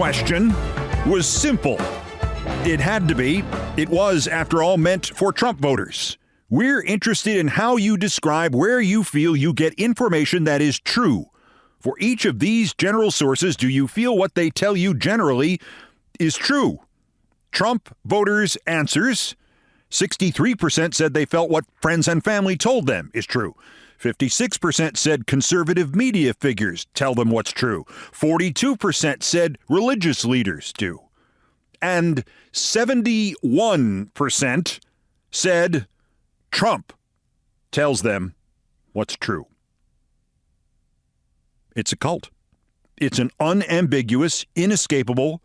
question was simple. It had to be. It was, after all, meant for Trump voters. We're interested in how you describe where you feel you get information that is true. For each of these general sources, do you feel what they tell you generally is true? Trump voters' answers: 63% said they felt what friends and family told them is true. 56% said conservative media figures tell them what's true. 42% said religious leaders do. And 71% said Trump tells them what's true. It's a cult. It's an unambiguous, inescapable,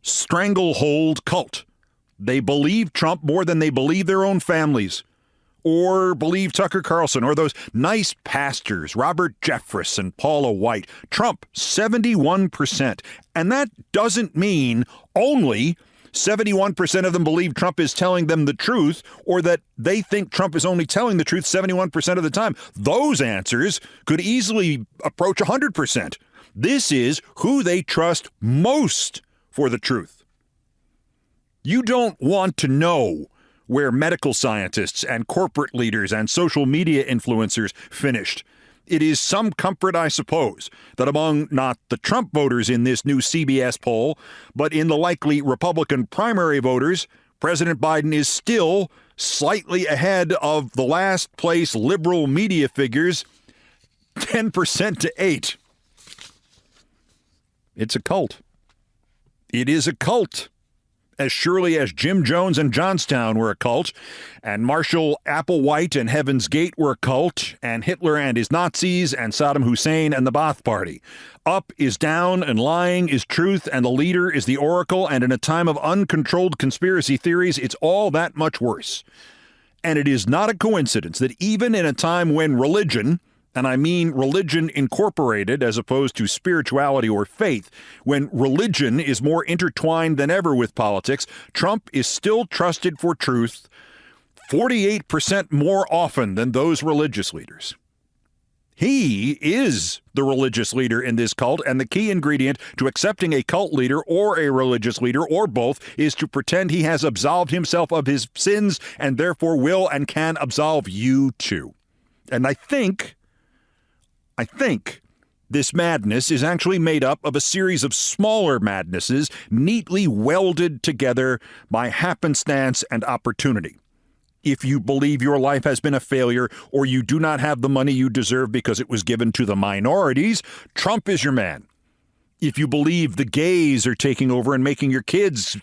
stranglehold cult. They believe Trump more than they believe their own families, or believe Tucker Carlson, or those nice pastors, Robert Jeffress and Paula White. Trump, 71%. And that doesn't mean only 71% of them believe Trump is telling them the truth, or that they think Trump is only telling the truth 71% of the time. Those answers could easily approach 100%. This is who they trust most for the truth. You don't want to know where medical scientists and corporate leaders and social media influencers finished. It is some comfort, I suppose, that among not the Trump voters in this new CBS poll, but in the likely Republican primary voters, President Biden is still slightly ahead of the last place liberal media figures, 10% to 8%. It's a cult. It is a cult. As surely as Jim Jones and Johnstown were a cult, and Marshall Applewhite and Heaven's Gate were a cult, and Hitler and his Nazis, and Saddam Hussein and the Ba'ath Party. Up is down, and lying is truth, and the leader is the oracle, and in a time of uncontrolled conspiracy theories, it's all that much worse. And it is not a coincidence that even in a time when religion, and I mean religion incorporated as opposed to spirituality or faith, when religion is more intertwined than ever with politics, Trump is still trusted for truth 48% more often than those religious leaders. He is the religious leader in this cult, and the key ingredient to accepting a cult leader or a religious leader or both is to pretend he has absolved himself of his sins and therefore will and can absolve you too. And I think this madness is actually made up of a series of smaller madnesses neatly welded together by happenstance and opportunity. If you believe your life has been a failure, or you do not have the money you deserve because it was given to the minorities, Trump is your man. If you believe the gays are taking over and making your kids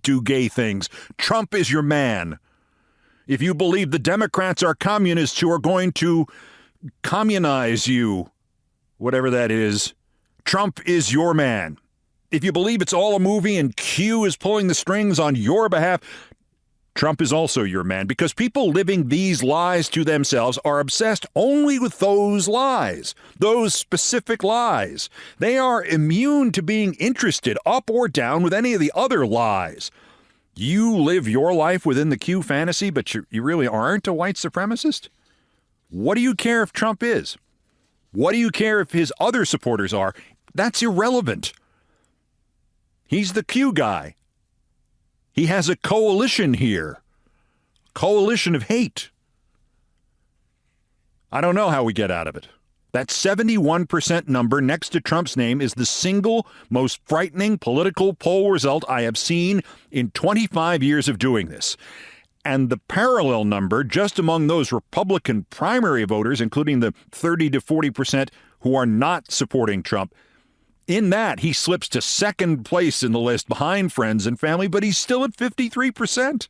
do gay things, Trump is your man. If you believe the Democrats are communists who are going to communize you, whatever that is, Trump is your man. If you believe it's all a movie and Q is pulling the strings on your behalf, Trump is also your man, because people living these lies to themselves are obsessed only with those lies, those specific lies. They are immune to being interested up or down with any of the other lies. You live your life within the Q fantasy, but you really aren't a white supremacist? What do you care if Trump is? What do you care if his other supporters are? That's irrelevant. He's the Q guy. He has a coalition here. Coalition of hate. I don't know how we get out of it. That 71% number next to Trump's name is the single most frightening political poll result I have seen in 25 years of doing this. And the parallel number just among those Republican primary voters, including the 30 to 40% who are not supporting Trump, in that he slips to second place in the list behind friends and family, but he's still at 53%.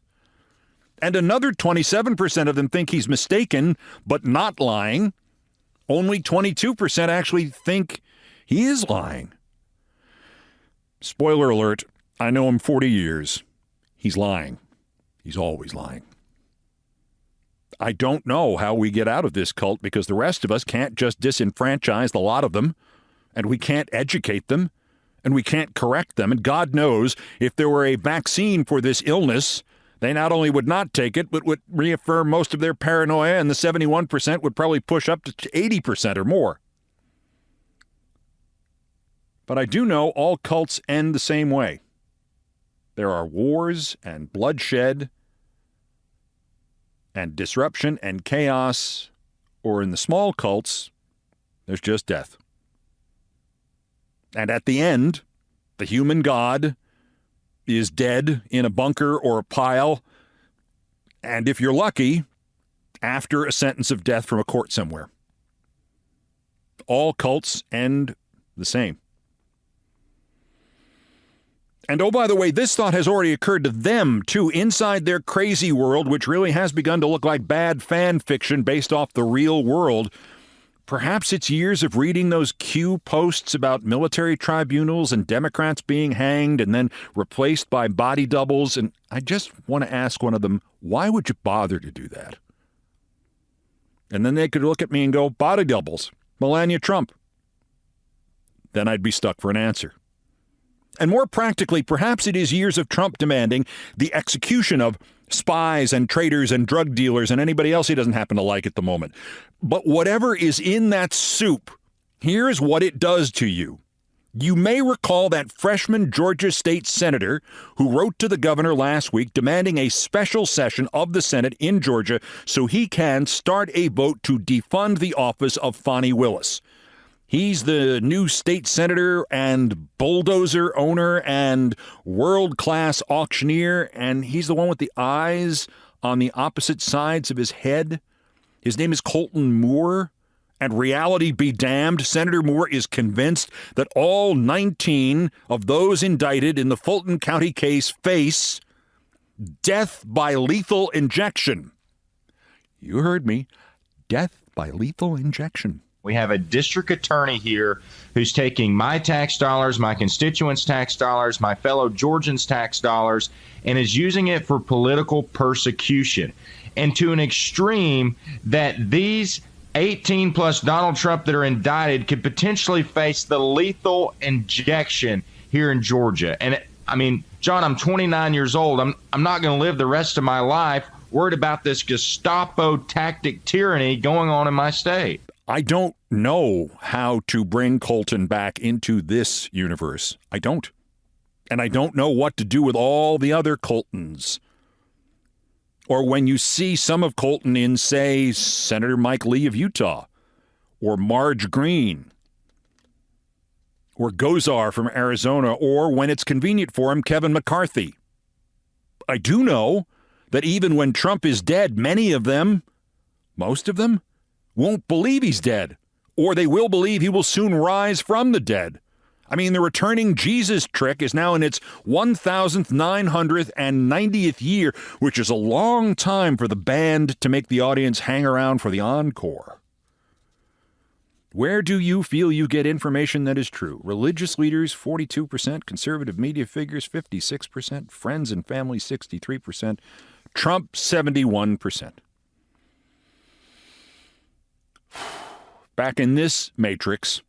And another 27% of them think he's mistaken, but not lying. Only 22% actually think he is lying. Spoiler alert, I know him 40 years. He's lying. He's always lying. I don't know how we get out of this cult, because the rest of us can't just disenfranchise the lot of them, and we can't educate them, and we can't correct them. And God knows if there were a vaccine for this illness, they not only would not take it, but would reaffirm most of their paranoia, and the 71% would probably push up to 80% or more. But I do know all cults end the same way. There are wars and bloodshed and disruption and chaos, or in the small cults, there's just death. And at the end, the human god is dead in a bunker or a pile, and if you're lucky, after a sentence of death from a court somewhere. All cults end the same. And oh, by the way, this thought has already occurred to them, too, inside their crazy world, which really has begun to look like bad fan fiction based off the real world. Perhaps it's years of reading those Q posts about military tribunals and Democrats being hanged and then replaced by body doubles. And I just want to ask one of them, why would you bother to do that? And then they could look at me and go, body doubles, Melania Trump. Then I'd be stuck for an answer. And more practically, perhaps it is years of Trump demanding the execution of spies and traitors and drug dealers and anybody else he doesn't happen to like at the moment. But whatever is in that soup, here's what it does to you. You may recall that freshman Georgia State Senator who wrote to the governor last week demanding a special session of the Senate in Georgia so he can start a vote to defund the office of Fonni Willis. He's the new state senator and bulldozer owner and world-class auctioneer, and he's the one with the eyes on the opposite sides of his head. His name is Colton Moore, and reality be damned, Senator Moore is convinced that all 19 of those indicted in the Fulton County case face death by lethal injection. You heard me. Death by lethal injection. We have a district attorney here who's taking my tax dollars, my constituents' tax dollars, my fellow Georgians' tax dollars, and is using it for political persecution. And to an extreme that these 18 plus Donald Trump that are indicted could potentially face the lethal injection here in Georgia. And I mean, John, I'm 29 years old. I'm not going to live the rest of my life worried about this Gestapo tactic tyranny going on in my state. I don't know how to bring Colton back into this universe. I don't. And I don't know what to do with all the other Coltons. Or when you see some of Colton in, say, Senator Mike Lee of Utah, or Marge Green, or Gozar from Arizona, or when it's convenient for him, Kevin McCarthy. I do know that even when Trump is dead, many of them, most of them, won't believe he's dead, or they will believe he will soon rise from the dead. I mean, the returning Jesus trick is now in its 1,990th year, which is a long time for the band to make the audience hang around for the encore. Where do you feel you get information that is true? Religious leaders, 42%, conservative media figures, 56%, friends and family, 63%, Trump, 71%. Back in this matrix,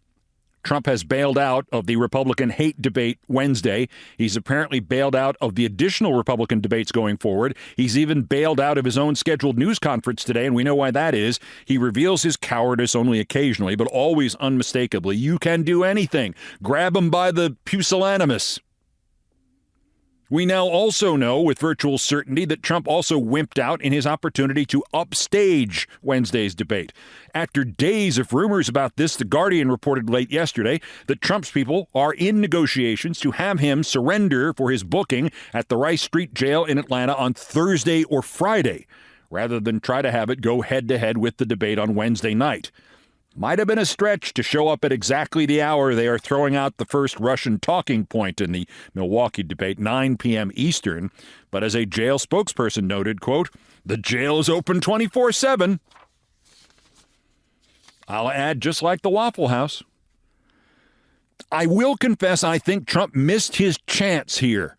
Trump has bailed out of the Republican hate debate Wednesday. He's apparently bailed out of the additional Republican debates going forward. He's even bailed out of his own scheduled news conference today, and we know why that is. He reveals his cowardice only occasionally, but always unmistakably. You can do anything. Grab him by the pusillanimous. We now also know with virtual certainty that Trump also wimped out in his opportunity to upstage Wednesday's debate. After days of rumors about this, The Guardian reported late yesterday that Trump's people are in negotiations to have him surrender for his booking at the Rice Street Jail in Atlanta on Thursday or Friday, rather than try to have it go head-to-head with the debate on Wednesday night. Might have been a stretch to show up at exactly the hour they are throwing out the first Russian talking point in the Milwaukee debate, 9 p.m. Eastern. But as a jail spokesperson noted, quote, the jail is open 24/7. I'll add, just like the Waffle House. I will confess I think Trump missed his chance here.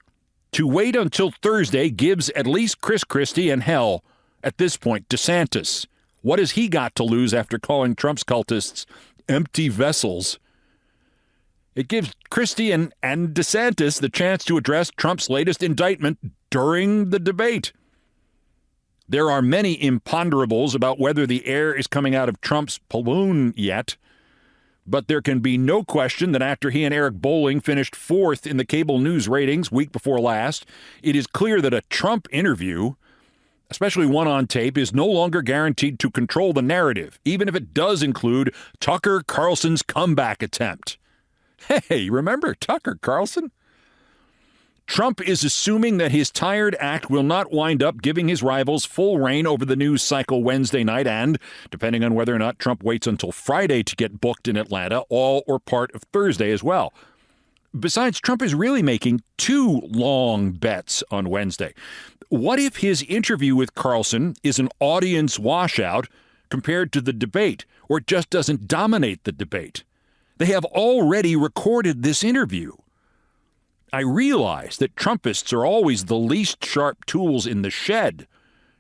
To wait until Thursday gives at least Chris Christie and hell, at this point, DeSantis. What has he got to lose after calling Trump's cultists empty vessels? It gives Christie and DeSantis the chance to address Trump's latest indictment during the debate. There are many imponderables about whether the air is coming out of Trump's balloon yet, But there can be no question that after he and Eric Bolling finished fourth in the cable news ratings week before last, it is clear that a Trump interview, especially one on tape, is no longer guaranteed to control the narrative, even if it does include Tucker Carlson's comeback attempt. Hey, remember Tucker Carlson? Trump is assuming that his tired act will not wind up giving his rivals full reign over the news cycle Wednesday night and, depending on whether or not Trump waits until Friday to get booked in Atlanta, all or part of Thursday as well. Besides, Trump is really making two long bets on Wednesday. What if his interview with Carlson is an audience washout compared to the debate, or it just doesn't dominate the debate? They have already recorded this interview. I realize that Trumpists are always the least sharp tools in the shed.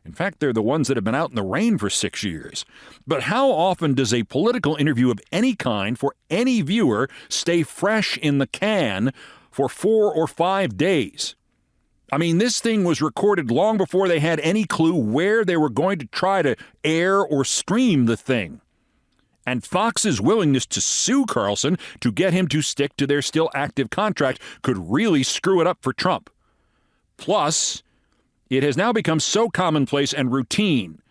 In fact, they're the ones that have been out in the rain for 6 years. But how often does a political interview of any kind for any viewer stay fresh in the can for 4 or 5 days? I mean, this thing was recorded long before they had any clue where they were going to try to air or stream the thing. And Fox's willingness to sue Carlson to get him to stick to their still active contract could really screw it up for Trump. Plus, it has now become so commonplace and routine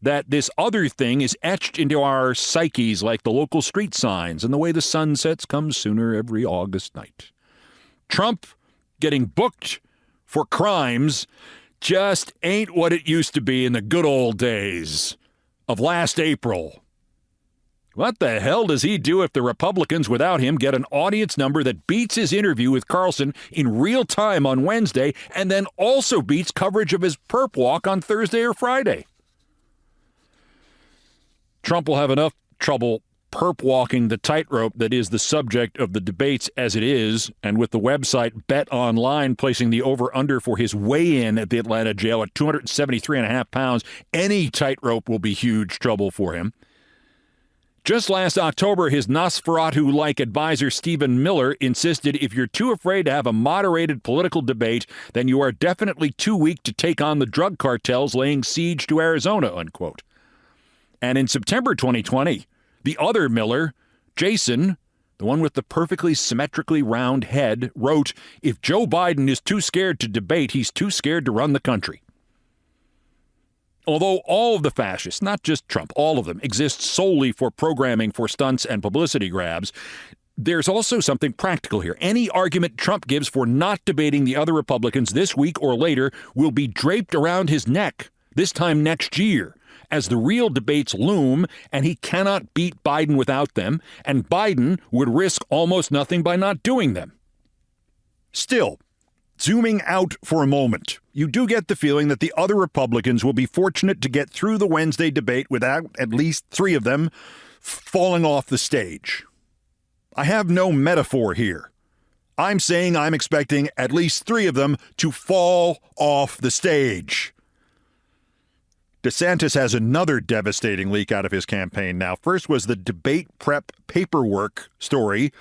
that this other thing is etched into our psyches like the local street signs and the way the sun sets comes sooner every August night. Trump getting booked for crimes just ain't what it used to be in the good old days of last April. What the hell does he do if the Republicans without him get an audience number that beats his interview with Carlson in real time on Wednesday and then also beats coverage of his perp walk on Thursday or Friday? Trump will have enough trouble perp walking the tightrope that is the subject of the debates as it is, and with the website Bet Online placing the over-under for his weigh-in at the Atlanta jail at 273.5 pounds, any tightrope will be huge trouble for him. Just last October, his Nosferatu-like advisor Stephen Miller insisted if you're too afraid to have a moderated political debate, then you are definitely too weak to take on the drug cartels laying siege to Arizona, unquote. And in September 2020, the other Miller, Jason, the one with the perfectly symmetrically round head, wrote, "If Joe Biden is too scared to debate, he's too scared to run the country." Although all of the fascists, not just Trump, all of them, exist solely for programming for stunts and publicity grabs, there's also something practical here. Any argument Trump gives for not debating the other Republicans this week or later will be draped around his neck, this time next year, as the real debates loom, and he cannot beat Biden without them, and Biden would risk almost nothing by not doing them. Still, zooming out for a moment, you do get the feeling that the other Republicans will be fortunate to get through the Wednesday debate without at least 3 of them falling off the stage. I have no metaphor here. I'm saying I'm expecting at least 3 of them to fall off the stage. DeSantis has another devastating leak out of his campaign now. First was the debate prep paperwork story,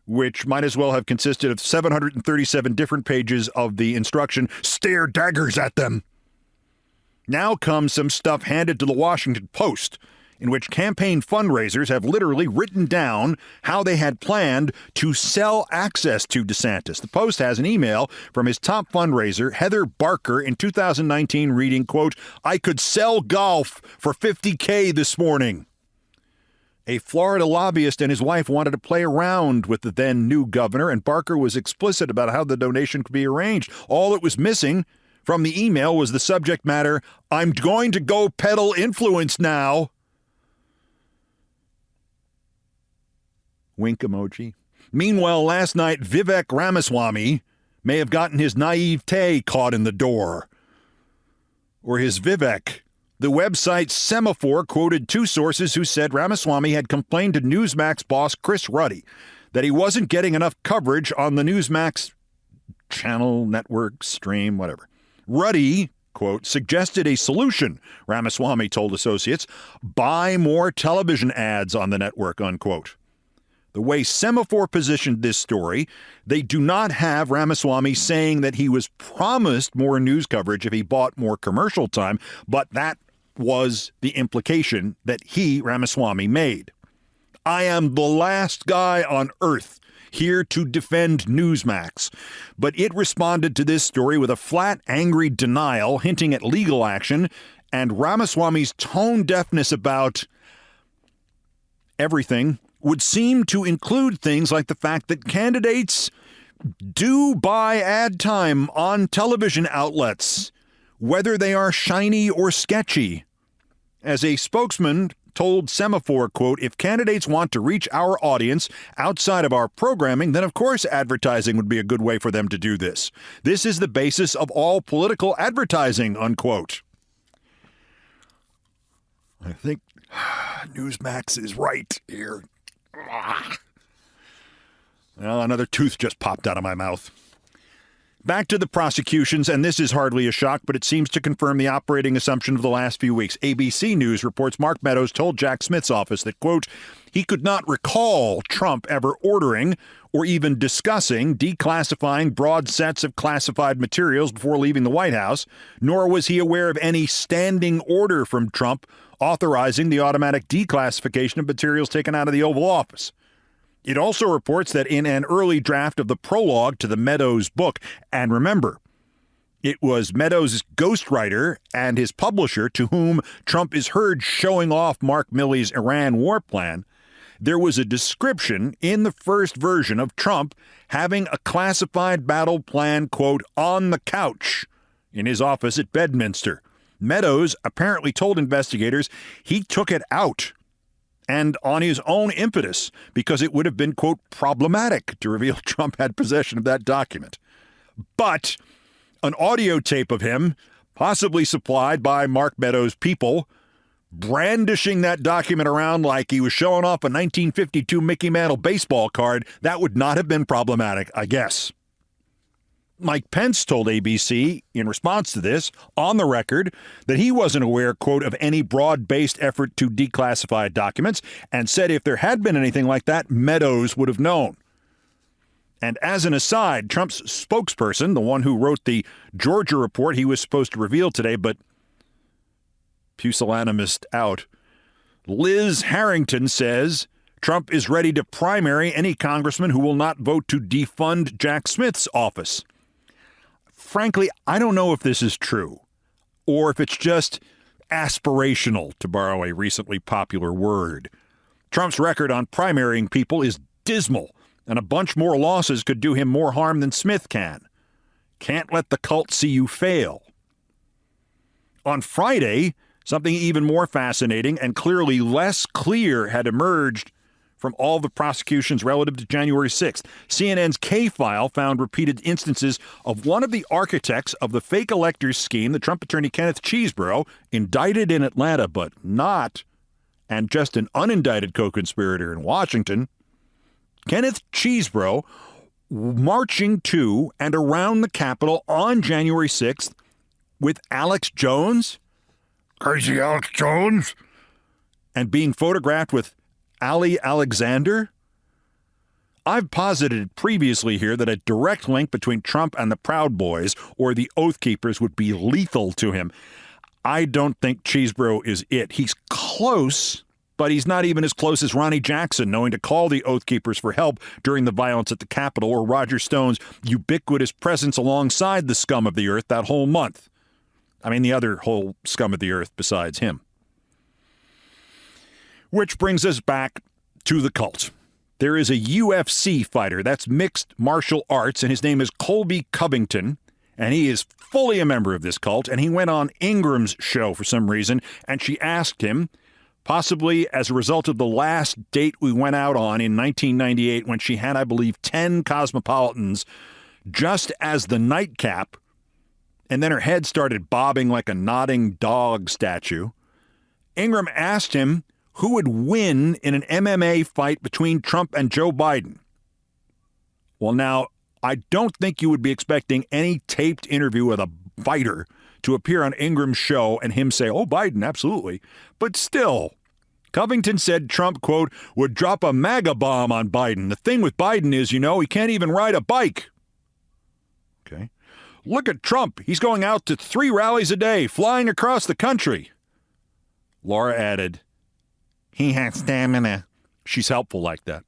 which might as well have consisted of 737 different pages of the instruction, "Stare daggers at them." Now comes some stuff handed to the Washington Post, in which campaign fundraisers have literally written down how they had planned to sell access to DeSantis. The Post has an email from his top fundraiser, Heather Barker, in 2019 reading, quote, "I could sell golf for $50K this morning." A Florida lobbyist and his wife wanted to play around with the then new governor, and Barker was explicit about how the donation could be arranged. All it was missing from the email was the subject matter, "I'm going to go peddle influence now." Wink emoji. Meanwhile, last night, Vivek Ramaswamy may have gotten his naivete caught in the door. Or his Vivek. The website Semaphore quoted 2 sources who said Ramaswamy had complained to Newsmax boss Chris Ruddy that he wasn't getting enough coverage on the Newsmax channel, network, stream, whatever. Ruddy, quote, suggested a solution, Ramaswamy told associates, buy more television ads on the network, unquote. The way Semaphore positioned this story, they do not have Ramaswamy saying that he was promised more news coverage if he bought more commercial time, but that was the implication that he, Ramaswamy, made. I am the last guy on earth here to defend Newsmax. But it responded to this story with a flat, angry denial, hinting at legal action, and Ramaswamy's tone deafness about everything would seem to include things like the fact that candidates do buy ad time on television outlets, whether they are shiny or sketchy. As a spokesman told Semaphore, quote, if candidates want to reach our audience outside of our programming, then of course advertising would be a good way for them to do this. This is the basis of all political advertising, unquote. I think Newsmax is right here. Well, another tooth just popped out of my mouth. Back to the prosecutions, and this is hardly a shock, but it seems to confirm the operating assumption of the last few weeks. ABC News reports Mark Meadows told Jack Smith's office that, quote, he could not recall Trump ever ordering or even discussing declassifying broad sets of classified materials before leaving the White House, nor was he aware of any standing order from Trump authorizing the automatic declassification of materials taken out of the Oval Office. It also reports that in an early draft of the prologue to the Meadows book, and remember, it was Meadows' ghostwriter and his publisher to whom Trump is heard showing off Mark Milley's Iran war plan, there was a description in the first version of Trump having a classified battle plan, quote, on the couch in his office at Bedminster. Meadows apparently told investigators he took it out and on his own impetus because it would have been, quote, problematic to reveal Trump had possession of that document. But an audio tape of him, possibly supplied by Mark Meadows' people, brandishing that document around like he was showing off a 1952 Mickey Mantle baseball card, that would not have been problematic, I guess. Mike Pence told ABC in response to this, on the record, that he wasn't aware, quote, of any broad-based effort to declassify documents, and said if there had been anything like that, Meadows would have known. And as an aside, Trump's spokesperson, the one who wrote the Georgia report he was supposed to reveal today, but pusillanimous out, Liz Harrington says Trump is ready to primary any congressman who will not vote to defund Jack Smith's office. Frankly, I don't know if this is true or if it's just aspirational, to borrow a recently popular word. Trump's record on primarying people is dismal, and a bunch more losses could do him more harm than Smith can. Can't let the cult see you fail. On Friday, something even more fascinating and clearly less clear had emerged from all the prosecutions relative to January 6th. CNN's K-File found repeated instances of one of the architects of the fake electors scheme, the Trump attorney Kenneth Chesebro, indicted in Atlanta, but not, and just an unindicted co-conspirator in Washington. Kenneth Chesebro marching to and around the Capitol on January 6th with Alex Jones, crazy Alex Jones, and being photographed with Ali Alexander? I've posited previously here that a direct link between Trump and the Proud Boys or the Oath Keepers would be lethal to him. I don't think Chesebro is it. He's close, but he's not even as close as Ronnie Jackson, knowing to call the Oath Keepers for help during the violence at the Capitol, or Roger Stone's ubiquitous presence alongside the scum of the earth that whole month. I mean, the other whole scum of the earth besides him. Which brings us back to the cult. There is a UFC fighter, that's mixed martial arts, and his name is Colby Covington, and he is fully a member of this cult, and he went on Ingraham's show for some reason, and she asked him, possibly as a result of the last date we went out on in 1998 when she had, I believe, 10 Cosmopolitans just as the nightcap, and then her head started bobbing like a nodding dog statue. Ingraham asked him who would win in an MMA fight between Trump and Joe Biden. Well, now, I don't think you would be expecting any taped interview with a fighter to appear on Ingraham's show and him say, oh, Biden, absolutely. But still, Covington said Trump, quote, would drop a MAGA bomb on Biden. The thing with Biden is, you know, he can't even ride a bike. Okay. Look at Trump. He's going out to 3 rallies a day, flying across the country. Laura added, he has stamina. she's helpful like that.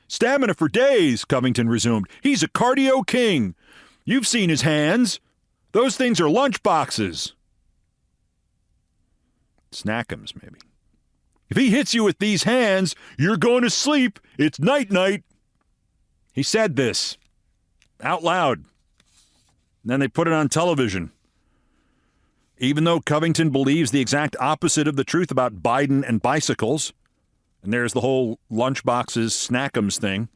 Stamina for days, Covington resumed. He's a cardio king. You've seen his hands. Those things are lunch boxes. Snackums, maybe. If he hits you with these hands, you're going to sleep. It's night-night. He said this out loud. And then they put it on television. Even though Covington believes the exact opposite of the truth about Biden and bicycles, and there's the whole lunchboxes, snackums thing,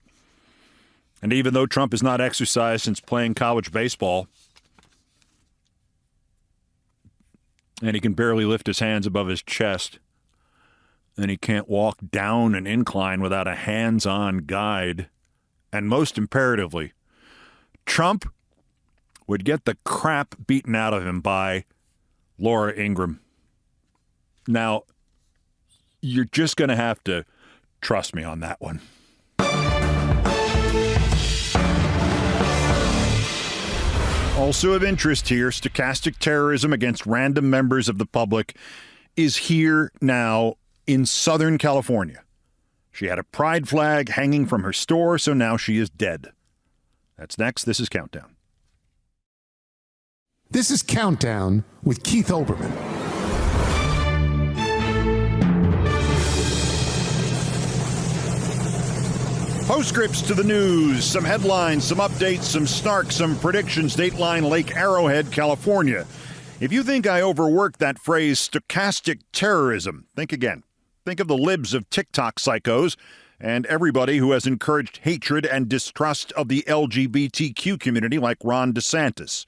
and even though Trump has not exercised since playing college baseball, and he can barely lift his hands above his chest, and he can't walk down an incline without a hands-on guide, and most imperatively, Trump would get the crap beaten out of him by Laura Ingraham. Now, you're just going to have to trust me on that one. Also of interest here, stochastic terrorism against random members of the public is here now in Southern California. She had a pride flag hanging from her store, so now she is dead. That's next. This is Countdown. This is Countdown with Keith Olbermann. Postscripts to the news, some headlines, some updates, some snark, some predictions. Dateline Lake Arrowhead, California. If you think I overworked that phrase stochastic terrorism, think again. Think of the libs of TikTok psychos and everybody who has encouraged hatred and distrust of the LGBTQ community like Ron DeSantis.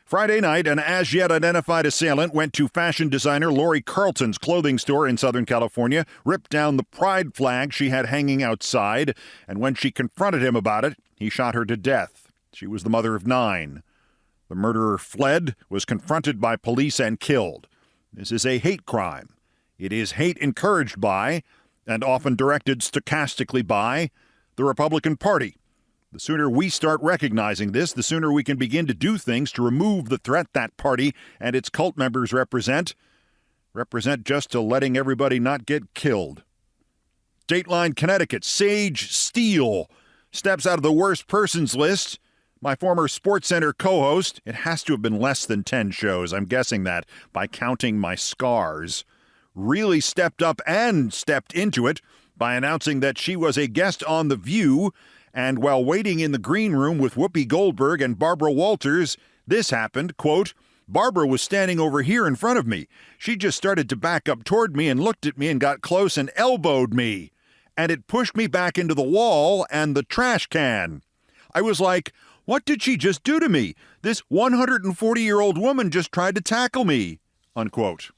Friday night, an as-yet identified assailant went to fashion designer Lori Carlton's clothing store in Southern California, ripped down the pride flag she had hanging outside, and when she confronted him about it, he shot her to death. She was the mother of 9. The murderer fled, was confronted by police, and killed. This is a hate crime. It is hate encouraged by, and often directed stochastically by, the Republican Party. The sooner we start recognizing this, the sooner we can begin to do things to remove the threat that party and its cult members represent just to letting everybody not get killed. Dateline Connecticut, Sage Steele steps out of the worst persons list. My former SportsCenter co-host, it has to have been less than 10 shows, I'm guessing that, by counting my scars, really stepped up and stepped into it by announcing that she was a guest on The View. And while waiting in the green room with Whoopi Goldberg and Barbara Walters, this happened, quote, Barbara was standing over here in front of me. She just started to back up toward me and looked at me and got close and elbowed me. And it pushed me back into the wall and the trash can. I was like, what did she just do to me? This 140-year-old woman just tried to tackle me, unquote.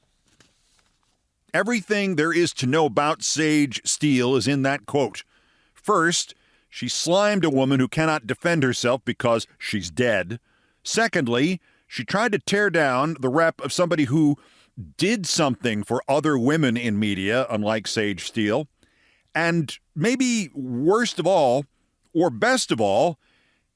Everything there is to know about Sage Steele is in that quote. First, she slimed a woman who cannot defend herself because she's dead. Secondly, she tried to tear down the rep of somebody who did something for other women in media, unlike Sage Steele. And maybe worst of all, or best of all,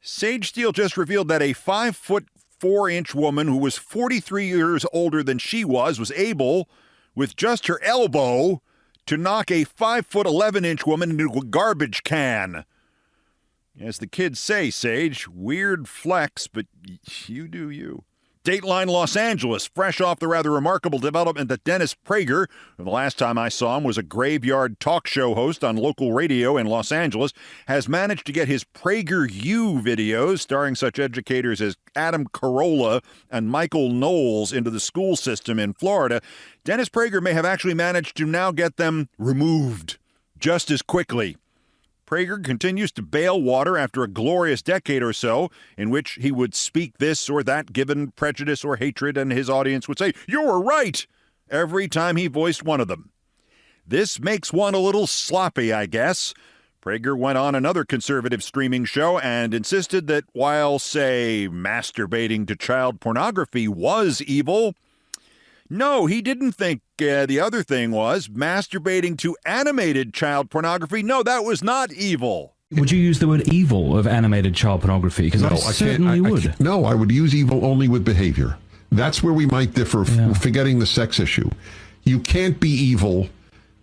Sage Steele just revealed that a 5'4" woman who was 43 years older than she was able, with just her elbow, to knock a 5'11" woman into a garbage can. As the kids say, Sage, weird flex, but you do you. Dateline Los Angeles, fresh off the rather remarkable development that Dennis Prager, who the last time I saw him was a graveyard talk show host on local radio in Los Angeles, has managed to get his PragerU videos starring such educators as Adam Carolla and Michael Knowles into the school system in Florida. Dennis Prager may have actually managed to now get them removed just as quickly. Prager continues to bail water after a glorious decade or so in which he would speak this or that given prejudice or hatred, and his audience would say, "You were right," every time he voiced one of them. This makes one a little sloppy, I guess. Prager went on another conservative streaming show and insisted that while, say, masturbating to child pornography was evil, no, he didn't think the other thing was masturbating to animated child pornography. No, that was not evil. Would you use the word evil of animated child pornography? Because I certainly would. No, I would use evil only with behavior. That's where we might differ, forgetting the sex issue. You can't be evil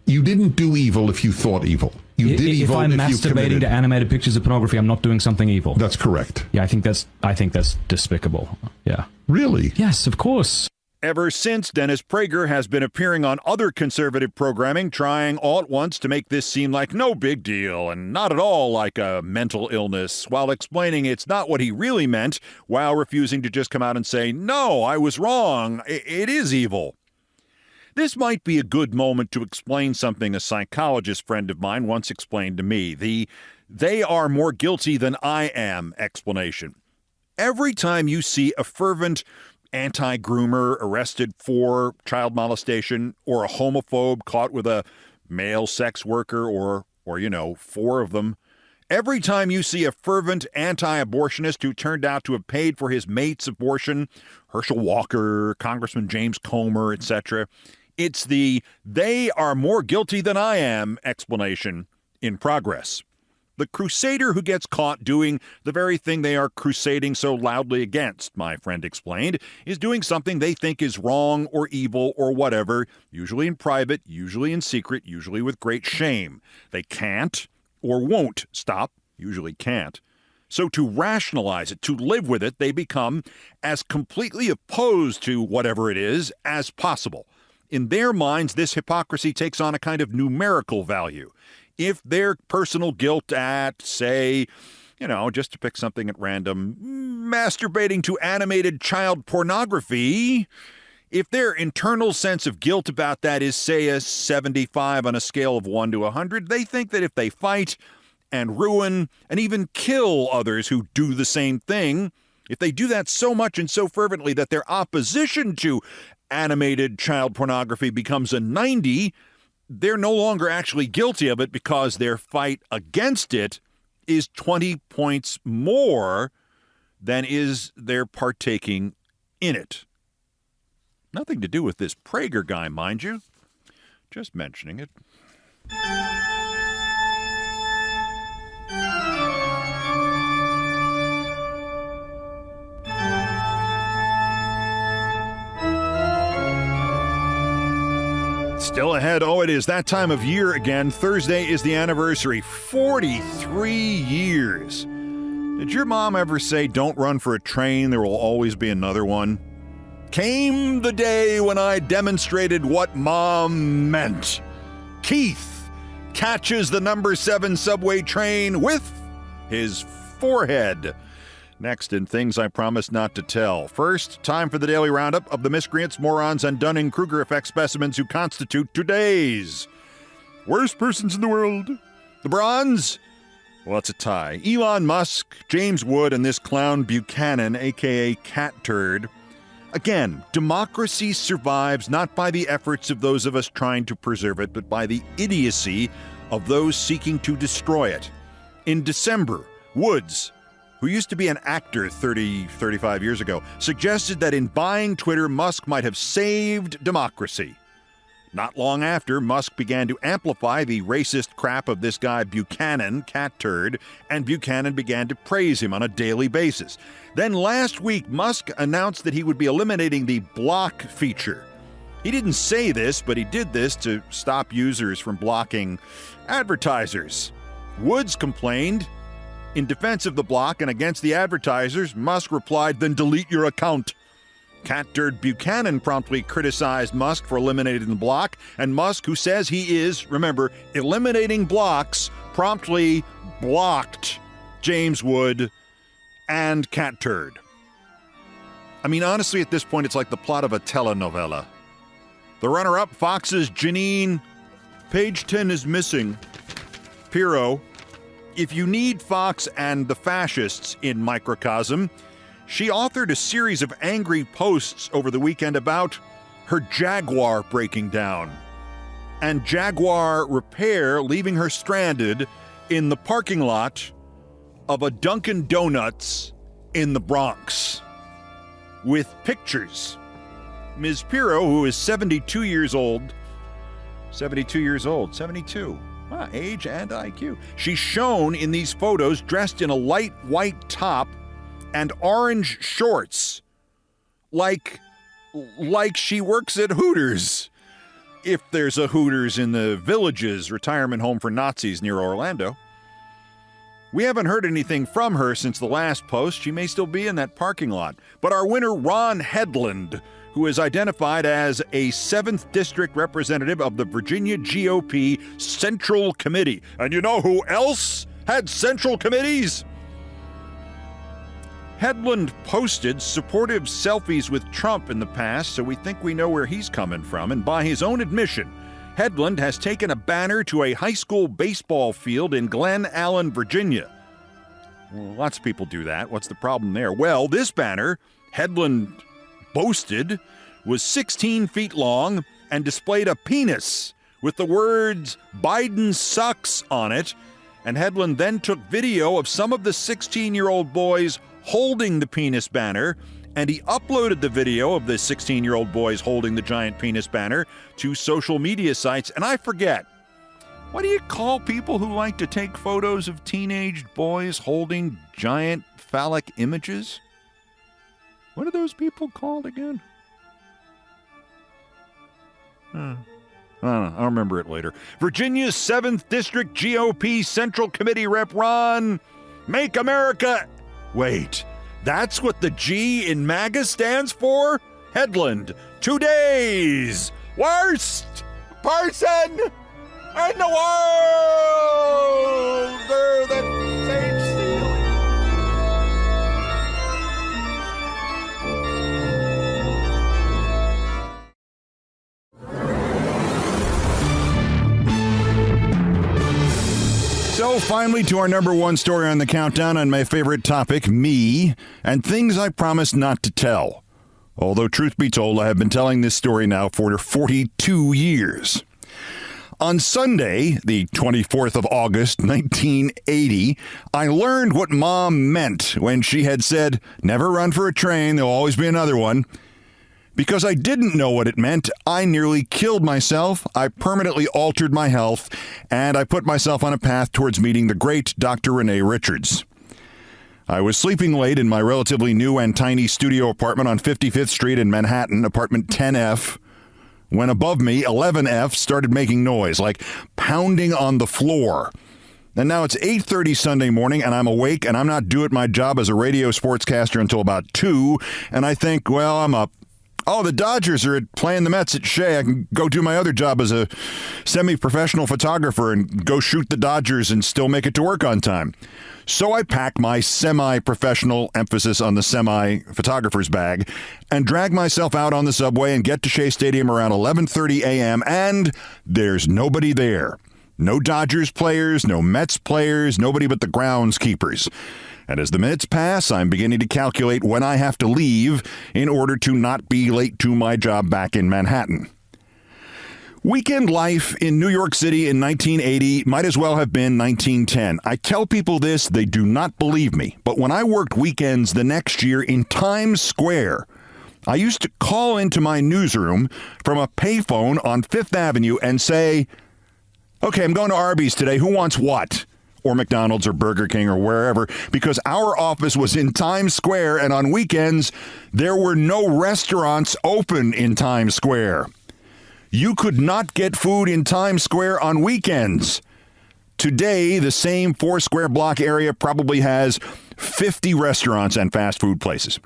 You didn't do evil if you thought evil. You did evil if I'm if you masturbating committed. to animated pictures of pornography, I'm not doing something evil. That's correct. Yeah, I think that's despicable. Yeah. Really? Yes, of course. Ever since, Dennis Prager has been appearing on other conservative programming, trying all at once to make this seem like no big deal and not at all like a mental illness, while explaining it's not what he really meant, while refusing to just come out and say, no, I was wrong. It is evil. This might be a good moment to explain something a psychologist friend of mine once explained to me, the "they are more guilty than I am" explanation. Every time you see a fervent anti-groomer arrested for child molestation, or a homophobe caught with a male sex worker, or 4 of them, every time you see a fervent anti-abortionist who turned out to have paid for his mate's abortion, Herschel Walker, Congressman James Comer, etc., it's the "they are more guilty than I am" explanation in progress. The crusader who gets caught doing the very thing they are crusading so loudly against, my friend explained, is doing something they think is wrong or evil or whatever, usually in private, usually in secret, usually with great shame. They can't or won't stop, usually can't. So to rationalize it, to live with it, they become as completely opposed to whatever it is as possible. In their minds, this hypocrisy takes on a kind of numerical value. If their personal guilt at, say, just to pick something at random, masturbating to animated child pornography, if their internal sense of guilt about that is, say, a 75 on a scale of 1 to 100, they think that if they fight and ruin and even kill others who do the same thing, if they do that so much and so fervently that their opposition to animated child pornography becomes a 90, they're no longer actually guilty of it because their fight against it is 20 points more than is their partaking in it. Nothing to do with this Prager guy, mind you. Just mentioning it. Still ahead, it is that time of year again. Thursday is the anniversary, 43 years. Did your mom ever say, don't run for a train, there will always be another one? Came the day when I demonstrated what mom meant. Keith catches the number 7 subway train with his forehead. Next in Things I Promised Not to Tell. First, time for the daily roundup of the miscreants, morons, and Dunning-Kruger effect specimens who constitute today's worst persons in the world. The bronze? Well, it's a tie. Elon Musk, James Wood, and this clown Buchanan, a.k.a. Cat Turd. Again, democracy survives not by the efforts of those of us trying to preserve it, but by the idiocy of those seeking to destroy it. In December, Woods, who used to be an actor 35 years ago, suggested that in buying Twitter, Musk might have saved democracy. Not long after, Musk began to amplify the racist crap of this guy Buchanan, Cat Turd, and Buchanan began to praise him on a daily basis. Then last week, Musk announced that he would be eliminating the block feature. He didn't say this, but he did this to stop users from blocking advertisers. Woods complained. In defense of the block and against the advertisers, Musk replied, then delete your account. Cat Turd Buchanan promptly criticized Musk for eliminating the block, and Musk, who says he is, remember, eliminating blocks, promptly blocked James Wood and Cat Turd. I mean, honestly, at this point, it's like the plot of a telenovela. The runner-up, Fox's Janine, page 10 is missing. Pirro. If you need Fox and the fascists in microcosm, she authored a series of angry posts over the weekend about her Jaguar breaking down and Jaguar repair leaving her stranded in the parking lot of a Dunkin' Donuts in the Bronx with pictures. Ms. Pirro, who is 72 years old, 72. Age and IQ. She's shown in these photos dressed in a light white top and orange shorts, like she works at Hooters. if there's a Hooters in the Villages retirement home for Nazis near Orlando. We haven't heard anything from her since the last post. She may still be in that parking lot. But our winner, Ron Headland, who is identified as a 7th District representative of the Virginia GOP Central Committee. And you know who else had Central Committees? Headland posted supportive selfies with Trump in the past, so we think we know where he's coming from. And by his own admission, Headland has taken a banner to a high school baseball field in Glen Allen, Virginia. Well, lots of people do that. What's the problem there? Well, this banner, Headland boasted, was 16 feet long and displayed a penis with the words "Biden sucks" on it. And Headland then took video of some of the 16-year-old boys holding the penis banner, and he uploaded the video of the 16-year-old boys holding the giant penis banner to social media sites. And I forget, what do you call people who like to take photos of teenage boys holding giant phallic images? What are those people called again? I don't know. I'll remember it later. Virginia's 7th District GOP Central Committee Rep Ron, Make America... Wait, that's what the G in MAGA stands for? Headland, today's worst person in the world! They're the sage stealing. So finally to our number one story on the countdown on my favorite topic, me, and things I promised not to tell. Although truth be told, I have been telling this story now for 42 years. On Sunday, the 24th of August, 1980, I learned what Mom meant when she had said, "Never run for a train, there'll always be another one." Because I didn't know what it meant, I nearly killed myself, I permanently altered my health, and I put myself on a path towards meeting the great Dr. Renee Richards. I was sleeping late in my relatively new and tiny studio apartment on 55th Street in Manhattan, apartment 10F, when above me, 11F started making noise, like pounding on the floor. And now it's 8:30 Sunday morning, and I'm awake, and I'm not due at my job as a radio sportscaster until about 2, and I think, well, I'm up. Oh, the Dodgers are playing the Mets at Shea. I can go do my other job as a semi-professional photographer and go shoot the Dodgers and still make it to work on time. So I pack my semi-professional, emphasis on the semi-photographer's bag, and drag myself out on the subway and get to Shea Stadium around 11:30 a.m., and there's nobody there. No Dodgers players, no Mets players, nobody but the groundskeepers. And as the minutes pass, I'm beginning to calculate when I have to leave in order to not be late to my job back in Manhattan. Weekend life in New York City in 1980 might as well have been 1910. I tell people this, they do not believe me. But when I worked weekends the next year in Times Square, I used to call into my newsroom from a payphone on Fifth Avenue and say, "Okay, I'm going to Arby's today. Who wants what?" Or McDonald's or Burger King or wherever, because our office was in Times Square, and on weekends, there were no restaurants open in Times Square. You could not get food in Times Square on weekends. Today, the same 4 square block area probably has 50 restaurants and fast food places.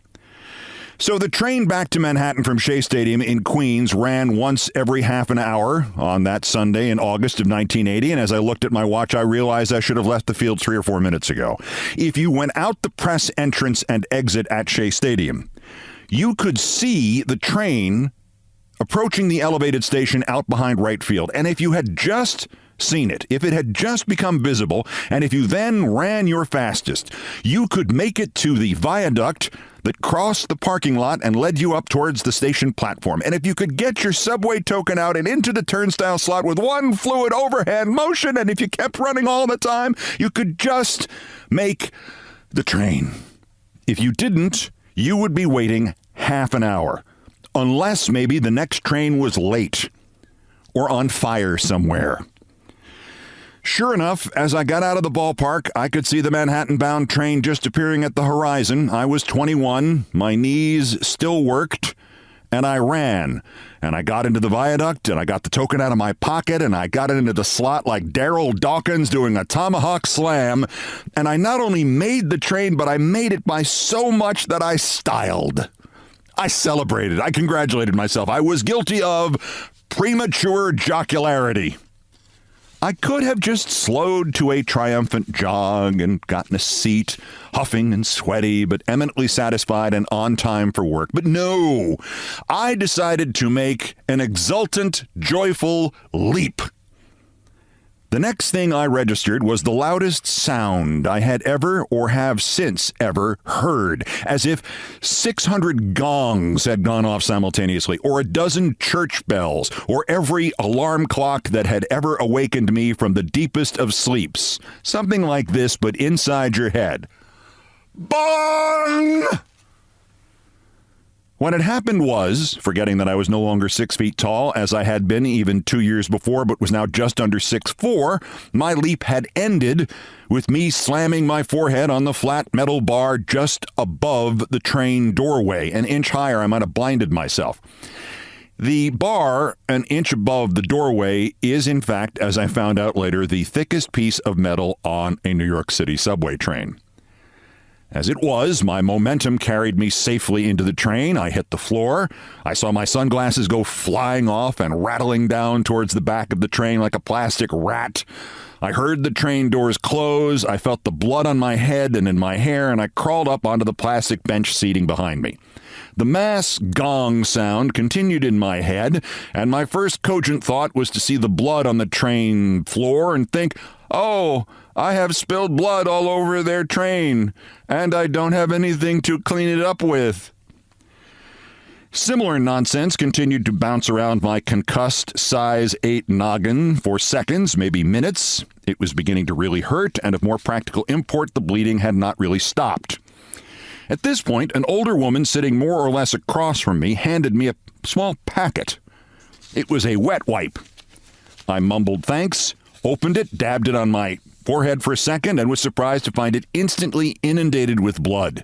So the train back to Manhattan from Shea Stadium in Queens ran once every half an hour on that Sunday in August of 1980, and as I looked at my watch, I realized I should have left the field 3 or 4 minutes ago. If you went out the press entrance and exit at Shea Stadium, you could see the train approaching the elevated station out behind right field, and if you had just seen it, if it had just become visible, and if you then ran your fastest, you could make it to the viaduct that crossed the parking lot and led you up towards the station platform. And if you could get your subway token out and into the turnstile slot with one fluid overhand motion, and if you kept running all the time, you could just make the train. If you didn't, you would be waiting half an hour, unless maybe the next train was late or on fire somewhere. Sure enough, as I got out of the ballpark, I could see the Manhattan-bound train just appearing at the horizon. I was 21, my knees still worked, and I ran. And I got into the viaduct, and I got the token out of my pocket, and I got it into the slot like Daryl Dawkins doing a tomahawk slam. And I not only made the train, but I made it by so much that I styled. I celebrated. I congratulated myself. I was guilty of premature jocularity. I could have just slowed to a triumphant jog and gotten a seat, huffing and sweaty, but eminently satisfied and on time for work. But no, I decided to make an exultant, joyful leap. The next thing I registered was the loudest sound I had ever or have since ever heard, as if 600 gongs had gone off simultaneously, or a dozen church bells, or every alarm clock that had ever awakened me from the deepest of sleeps. Something like this, but inside your head. Bong! What had happened was, forgetting that I was no longer 6 feet tall, as I had been even 2 years before, but was now just under 6'4", my leap had ended with me slamming my forehead on the flat metal bar just above the train doorway. An inch higher, I might have blinded myself. The bar, an inch above the doorway, is in fact, as I found out later, the thickest piece of metal on a New York City subway train. As it was, my momentum carried me safely into the train. I hit the floor. I saw my sunglasses go flying off and rattling down towards the back of the train like a plastic rat. I heard the train doors close. I felt the blood on my head and in my hair, and I crawled up onto the plastic bench seating behind me. The mass gong sound continued in my head, and my first cogent thought was to see the blood on the train floor and think, oh, I have spilled blood all over their train, and I don't have anything to clean it up with. Similar nonsense continued to bounce around my concussed size 8 noggin for seconds, maybe minutes. It was beginning to really hurt, and of more practical import, the bleeding had not really stopped. At this point, an older woman sitting more or less across from me handed me a small packet. It was a wet wipe. I mumbled thanks, opened it, dabbed it on my forehead for a second, and was surprised to find it instantly inundated with blood.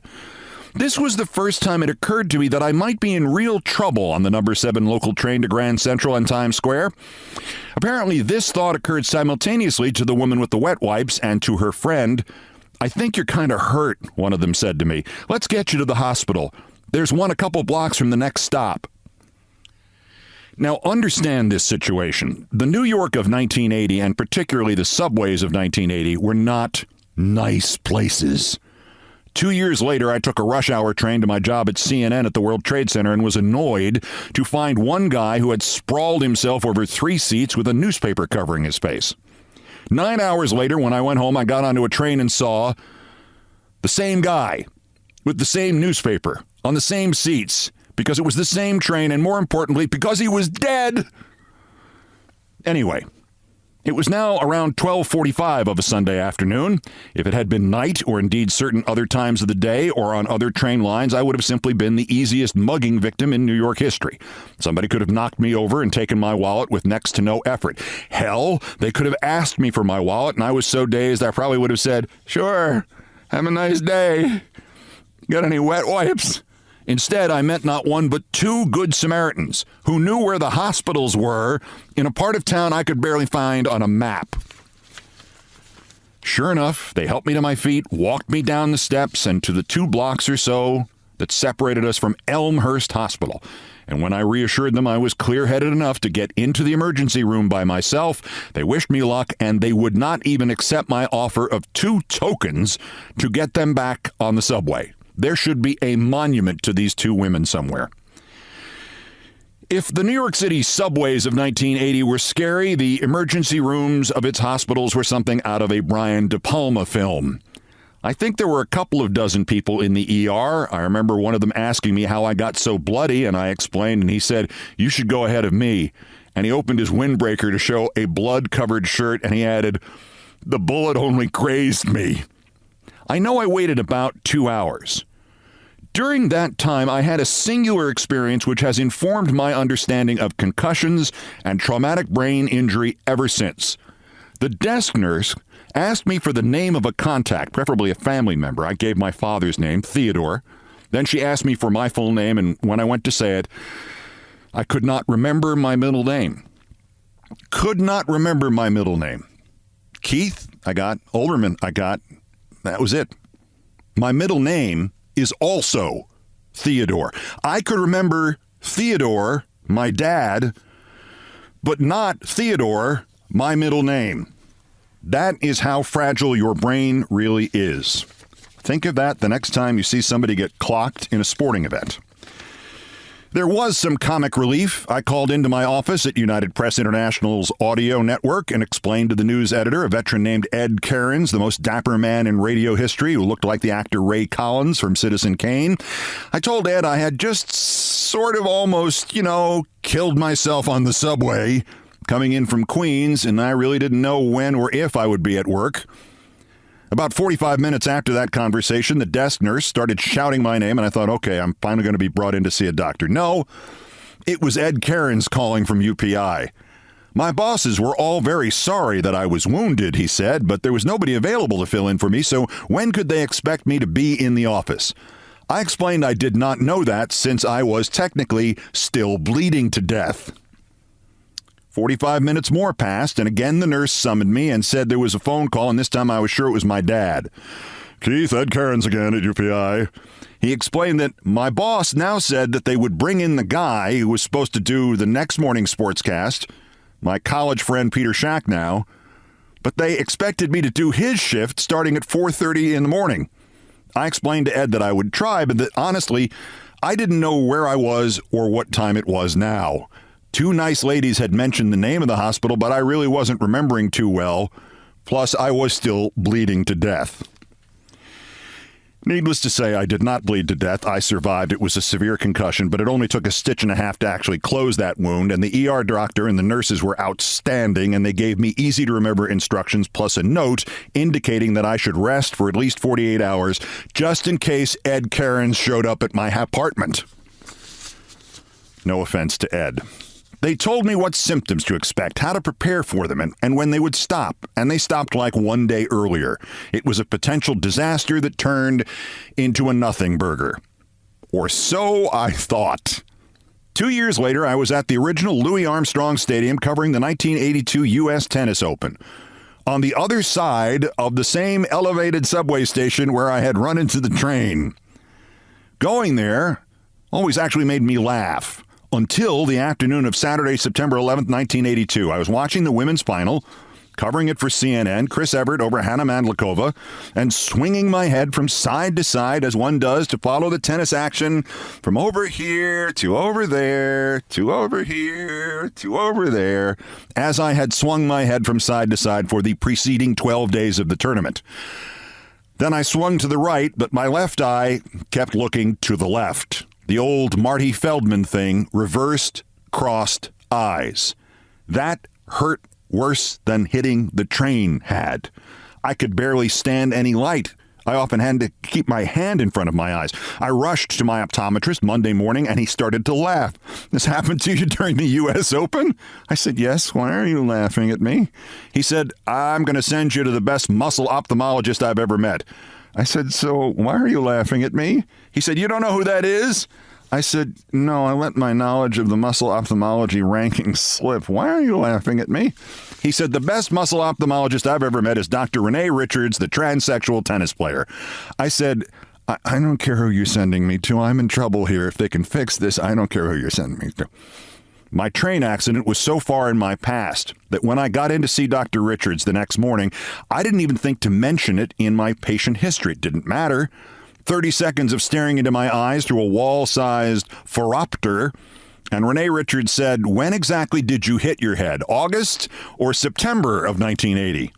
This was the first time it occurred to me that I might be in real trouble on the number 7 local train to Grand Central and Times Square. Apparently, this thought occurred simultaneously to the woman with the wet wipes and to her friend. I think you're kind of hurt, one of them said to me. Let's get you to the hospital. There's one a couple blocks from the next stop. Now, understand this situation. The New York of 1980, and particularly the subways of 1980, were not nice places. 2 years later, I took a rush hour train to my job at CNN at the World Trade Center and was annoyed to find one guy who had sprawled himself over 3 seats with a newspaper covering his face. 9 hours later, when I went home, I got onto a train and saw the same guy with the same newspaper on the same seats, because it was the same train, and more importantly, because he was dead. Anyway, it was now around 12:45 of a Sunday afternoon. If it had been night, or indeed certain other times of the day, or on other train lines, I would have simply been the easiest mugging victim in New York history. Somebody could have knocked me over and taken my wallet with next to no effort. Hell, they could have asked me for my wallet, and I was so dazed I probably would have said, "Sure, have a nice day. Got any wet wipes?" Instead, I met not one but 2 good Samaritans who knew where the hospitals were in a part of town I could barely find on a map. Sure enough, they helped me to my feet, walked me down the steps and to the 2 blocks or so that separated us from Elmhurst Hospital. And when I reassured them I was clear-headed enough to get into the emergency room by myself, they wished me luck, and they would not even accept my offer of 2 tokens to get them back on the subway. There should be a monument to these 2 women somewhere. If the New York City subways of 1980 were scary, the emergency rooms of its hospitals were something out of a Brian De Palma film. I think there were a couple of dozen people in the ER. I remember one of them asking me how I got so bloody, and I explained, and he said, "You should go ahead of me." And he opened his windbreaker to show a blood-covered shirt, and he added, "The bullet only grazed me." I know I waited about 2 hours. During that time, I had a singular experience which has informed my understanding of concussions and traumatic brain injury ever since. The desk nurse asked me for the name of a contact, preferably a family member. I gave my father's name, Theodore. Then she asked me for my full name, and when I went to say it, I could not remember my middle name. Could not remember my middle name. Keith, I got. Olbermann, I got. That was it. My middle name is also Theodore. I could remember Theodore, my dad, but not Theodore, my middle name. That is how fragile your brain really is. Think of that the next time you see somebody get clocked in a sporting event. There was some comic relief. I called into my office at United Press International's audio network and explained to the news editor, a veteran named Ed Cairns, the most dapper man in radio history who looked like the actor Ray Collins from Citizen Kane. I told Ed I had just sort of almost, killed myself on the subway coming in from Queens, and I really didn't know when or if I would be at work. About 45 minutes after that conversation, the desk nurse started shouting my name, and I thought, okay, I'm finally going to be brought in to see a doctor. No, it was Ed Cairns calling from UPI. My bosses were all very sorry that I was wounded, he said, but there was nobody available to fill in for me, so when could they expect me to be in the office? I explained I did not know that since I was technically still bleeding to death. 45 minutes more passed, and again the nurse summoned me and said there was a phone call, and this time I was sure it was my dad. Keith, Ed Cairns again at UPI. He explained that my boss now said that they would bring in the guy who was supposed to do the next morning sportscast, my college friend Peter Schacknow, but they expected me to do his shift starting at 4:30 in the morning. I explained to Ed that I would try, but that honestly, I didn't know where I was or what time it was now. Two nice ladies had mentioned the name of the hospital, but I really wasn't remembering too well. Plus, I was still bleeding to death. Needless to say, I did not bleed to death. I survived. It was a severe concussion, but it only took a stitch and a half to actually close that wound, and the ER doctor and the nurses were outstanding, and they gave me easy-to-remember instructions plus a note indicating that I should rest for at least 48 hours just in case Ed Cairns showed up at my apartment. No offense to Ed. They told me what symptoms to expect, how to prepare for them, and when they would stop. And they stopped like one day earlier. It was a potential disaster that turned into a nothing burger. Or so I thought. 2 years later, I was at the original Louis Armstrong Stadium covering the 1982 U.S. Tennis Open. On the other side of the same elevated subway station where I had run into the train. Going there always actually made me laugh. Until the afternoon of Saturday, September 11th, 1982. I was watching the women's final, covering it for CNN, Chris Everett over Hannah Mandlikova, and swinging my head from side to side as one does to follow the tennis action from over here to over there to over here to over there, as I had swung my head from side to side for the preceding 12 days of the tournament. Then I swung to the right, but my left eye kept looking to the left. The old Marty Feldman thing, reversed, crossed eyes. That hurt worse than hitting the train had. I could barely stand any light. I often had to keep my hand in front of my eyes. I rushed to my optometrist Monday morning, and he started to laugh. This happened to you during the U.S. Open? I said, yes. Why are you laughing at me? He said, I'm going to send you to the best muscle ophthalmologist I've ever met. I said, so why are you laughing at me? He said, you don't know who that is? I said, no, I let my knowledge of the muscle ophthalmology rankings slip. Why are you laughing at me? He said, the best muscle ophthalmologist I've ever met is Dr. Renee Richards, the transsexual tennis player. I said, I don't care who you're sending me to. I'm in trouble here. If they can fix this, I don't care who you're sending me to. My train accident was so far in my past that when I got in to see Dr. Richards the next morning, I didn't even think to mention it in my patient history. It didn't matter. 30 seconds of staring into my eyes through a wall-sized phoropter, and Renee Richards said, when exactly did you hit your head? August or September of 1980?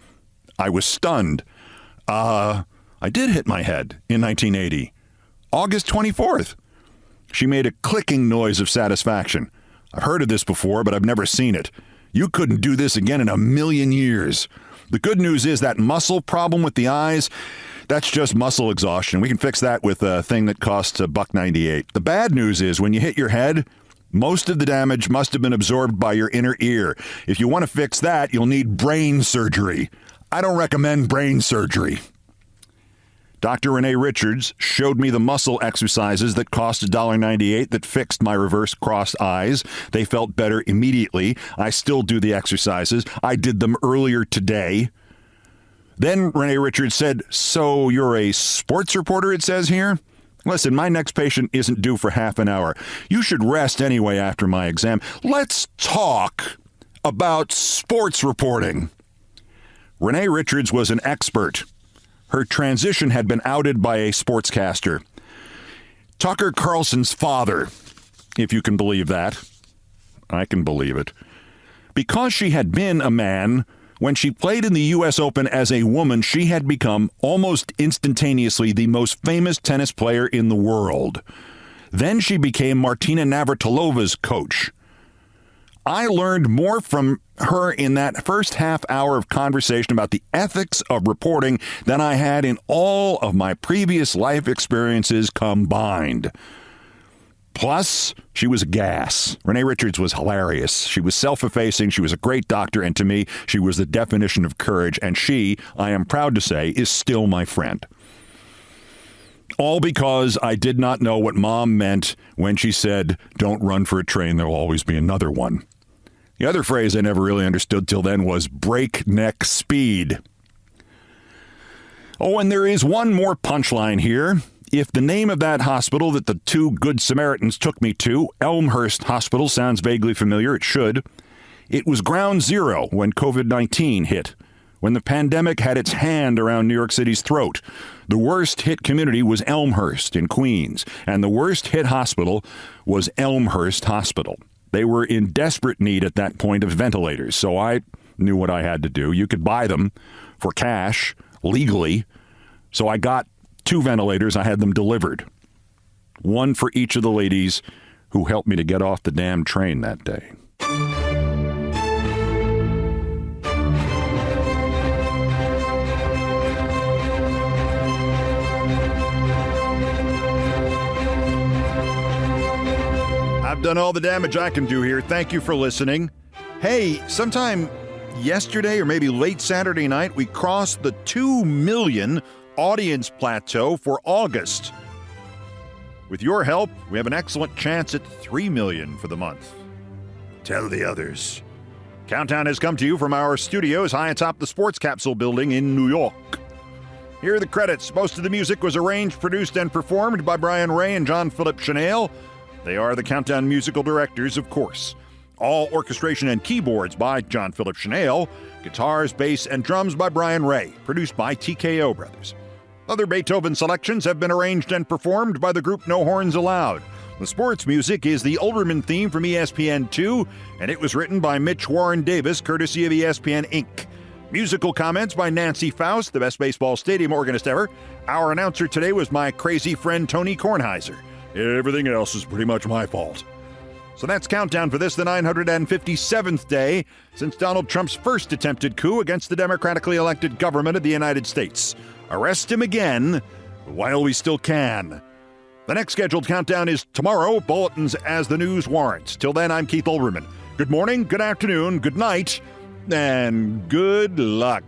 I was stunned. I did hit my head in 1980. August 24th. She made a clicking noise of satisfaction. I've heard of this before, but I've never seen it. You couldn't do this again in a million years. The good news is that muscle problem with the eyes, that's just muscle exhaustion. We can fix that with a thing that costs $1.98. The bad news is when you hit your head, most of the damage must have been absorbed by your inner ear. If you want to fix that, you'll need brain surgery. I don't recommend brain surgery. Dr. Renee Richards showed me the muscle exercises that cost $1.98 that fixed my reverse crossed eyes. They felt better immediately. I still do the exercises. I did them earlier today. Then Renee Richards said, "So you're a sports reporter," it says here? Listen, my next patient isn't due for half an hour. You should rest anyway after my exam. Let's talk about sports reporting. Renee Richards was an expert. Her transition had been outed by a sportscaster. Tucker Carlson's father, if you can believe that. I can believe it. Because she had been a man, when she played in the U.S. Open as a woman, she had become almost instantaneously the most famous tennis player in the world. Then she became Martina Navratilova's coach. I learned more from her in that first half hour of conversation about the ethics of reporting than I had in all of my previous life experiences combined. Plus, she was a gas. Renee Richards was hilarious. She was self-effacing. She was a great doctor. And to me, she was the definition of courage. And she, I am proud to say, is still my friend. All because I did not know what Mom meant when she said, "Don't run for a train, there'll always be another one." The other phrase I never really understood till then was breakneck speed. Oh, and there is one more punchline here. If the name of that hospital that the two Good Samaritans took me to, Elmhurst Hospital, sounds vaguely familiar, it should. It was ground zero when COVID-19 hit, when the pandemic had its hand around New York City's throat. The worst hit community was Elmhurst in Queens, and the worst hit hospital was Elmhurst Hospital. They were in desperate need at that point of ventilators, so I knew what I had to do. You could buy them for cash, legally, so I got 2 ventilators. I had them delivered. One for each of the ladies who helped me to get off the damn train that day. I've done all the damage I can do here. Thank you for listening. Hey, sometime yesterday or maybe late Saturday night, we crossed the 2 million audience plateau for August. With your help, we have an excellent chance at 3 million for the month. Tell the others. Countdown has come to you from our studios high atop the Sports Capsule building in New York. Here are the credits. Most of the music was arranged, produced, and performed by Brian Ray and John Philip Chanel. They are the Countdown musical directors, of course. All orchestration and keyboards by John Philip Chanel. Guitars, bass, and drums by Brian Ray. Produced by TKO Brothers. Other Beethoven selections have been arranged and performed by the group No Horns Allowed. The sports music is the Olbermann theme from ESPN2, and it was written by Mitch Warren Davis, courtesy of ESPN Inc. Musical comments by Nancy Faust, the best baseball stadium organist ever. Our announcer today was my crazy friend Tony Kornheiser. Everything else is pretty much my fault. So that's Countdown for this, the 957th day since Donald Trump's first attempted coup against the democratically elected government of the United States. Arrest him again while we still can. The next scheduled countdown is tomorrow, bulletins as the news warrants. Till then, I'm Keith Olbermann. Good morning, good afternoon, good night, and good luck.